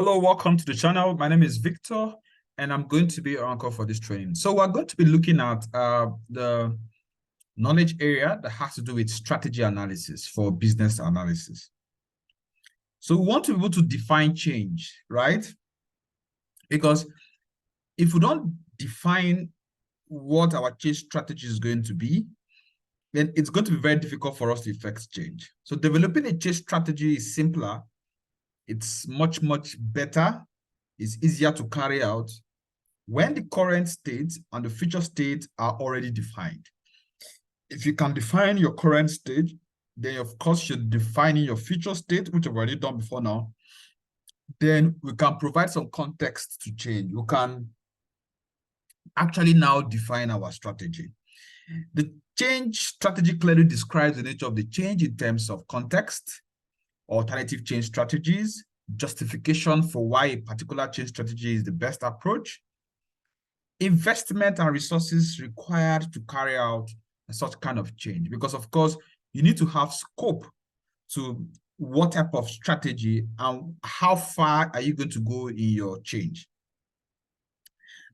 Hello, welcome to the channel. My name is Victor, and I'm going to be your anchor for this training. So we're going to be looking at the knowledge area that has to do with strategy analysis for business analysis. So we want to be able to define change, right? Because if we don't define what our change strategy is going to be, then it's going to be very difficult for us to effect change. So developing a change strategy is simpler. It's much better. It's easier to carry out when the current state and the future state are already defined. If you can define your current state, then of course you're defining your future state, which I've already done before now. Then we can provide some context to change. We can actually now define our strategy. The change strategy clearly describes the nature of the change in terms of context, alternative change strategies, justification for why a particular change strategy is the best approach, investment and resources required to carry out such kind of change. Because of course, you need to have scope to what type of strategy and how far are you going to go in your change.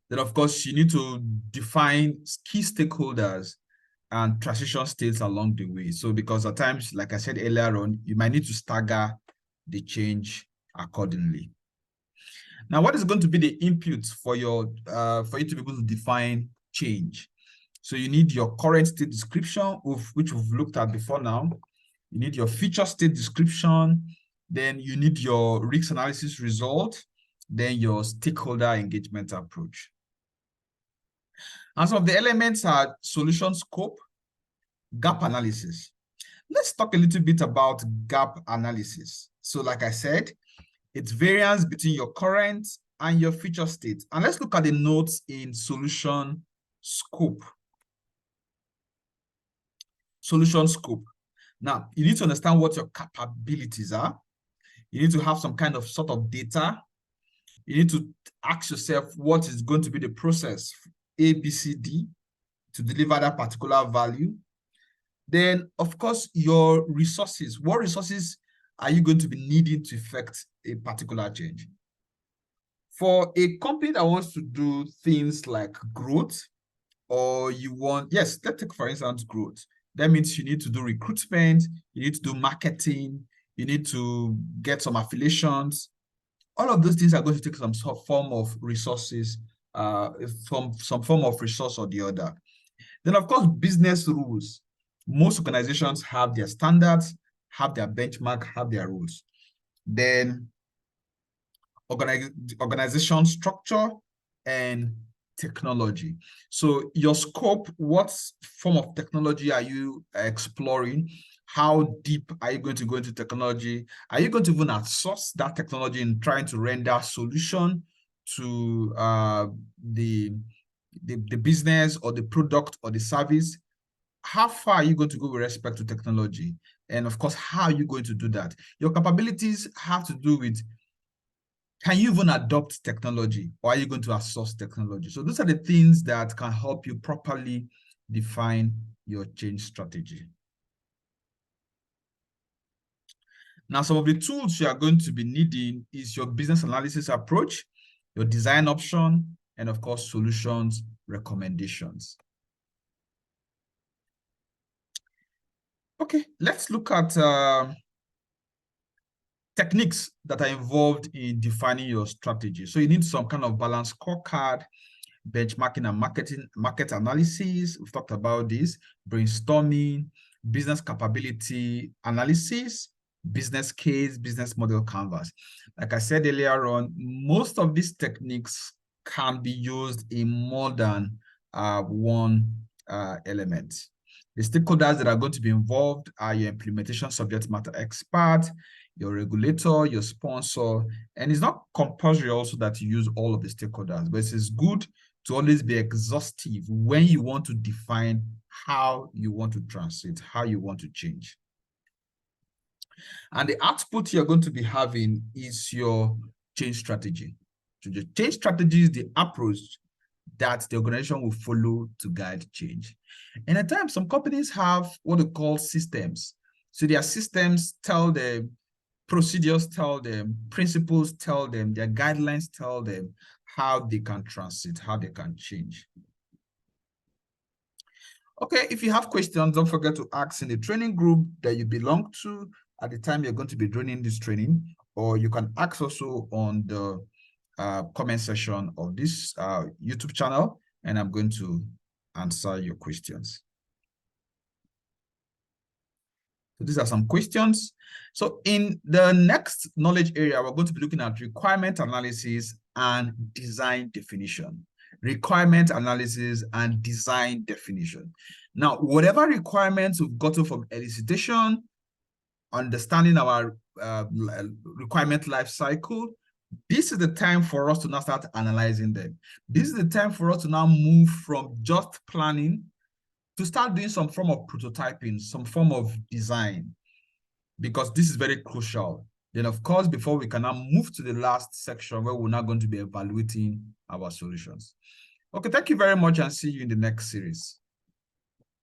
Then of course, you need to define key stakeholders and transition states along the way. So because at times, like I said earlier on, you might need to stagger the change accordingly. Now, what is going to be the input for you to be able to define change? So you need your current state description, which we've looked at before now. You need your future state description. Then you need your risk analysis result. Then your stakeholder engagement approach. And some of the elements are solution scope, gap analysis. Let's talk a little bit about gap analysis. So like I said, it's variance between your current and your future state. And let's look at the notes in solution scope. Solution scope. Now, you need to understand what your capabilities are. You need to have some kind of sort of data. You need to ask yourself what is going to be the process A, B, C, D to deliver that particular value. Then, of course, your resources. What resources are you going to be needing to effect a particular change? For a company that wants to do things like growth, or you want, yes, let's take for instance growth. That means you need to do recruitment, you need to do marketing, you need to get some affiliations. All of those things are going to take some form of resources, from some form of resource or the other. Then, of course, business rules. Most organizations have their standards, have their benchmark, have their rules. Then organization structure and technology. So your scope, what form of technology are you exploring? How deep are you going to go into technology? Are you going to even outsource that technology and trying to render solution to the business or the product or the service? How far are you going to go with respect to technology? And of course, how are you going to do that? Your capabilities have to do with, can you even adopt technology, or are you going to outsource technology? So those are the things that can help you properly define your change strategy. Now, some of the tools you are going to be needing is your business analysis approach, your design option, and of course, solutions recommendations. Okay, let's look at techniques that are involved in defining your strategy. So you need some kind of balanced scorecard, benchmarking and market analysis. We've talked about this, brainstorming, business capability analysis, business case, business model canvas. Like I said earlier on, most of these techniques can be used in more than one element. The stakeholders that are going to be involved are your implementation subject matter expert, your regulator, your sponsor, and it's not compulsory also that you use all of the stakeholders, but it's good to always be exhaustive when you want to define how you want to transit, how you want to change. And the output you're going to be having is your change strategy. So the change strategy is the approach that the organization will follow to guide change. And at times, some companies have what they call systems. So their systems tell them, procedures tell them, principles tell them, their guidelines tell them how they can transit, how they can change. Okay, if you have questions, don't forget to ask in the training group that you belong to at the time you're going to be joining this training, or you can ask also on the comment section of this YouTube channel, and I'm going to answer your questions. So these are some questions. So in the next knowledge area, we're going to be looking at requirement analysis and design definition. Requirement analysis and design definition. Now, whatever requirements we've gotten from elicitation, understanding our requirement life cycle, this is the time for us to now start analyzing them. This is the time for us to now move from just planning to start doing some form of prototyping, some form of design, because this is very crucial. Then, of course, before we can now move to the last section where we're now going to be evaluating our solutions. Okay, thank you very much, and see you in the next series.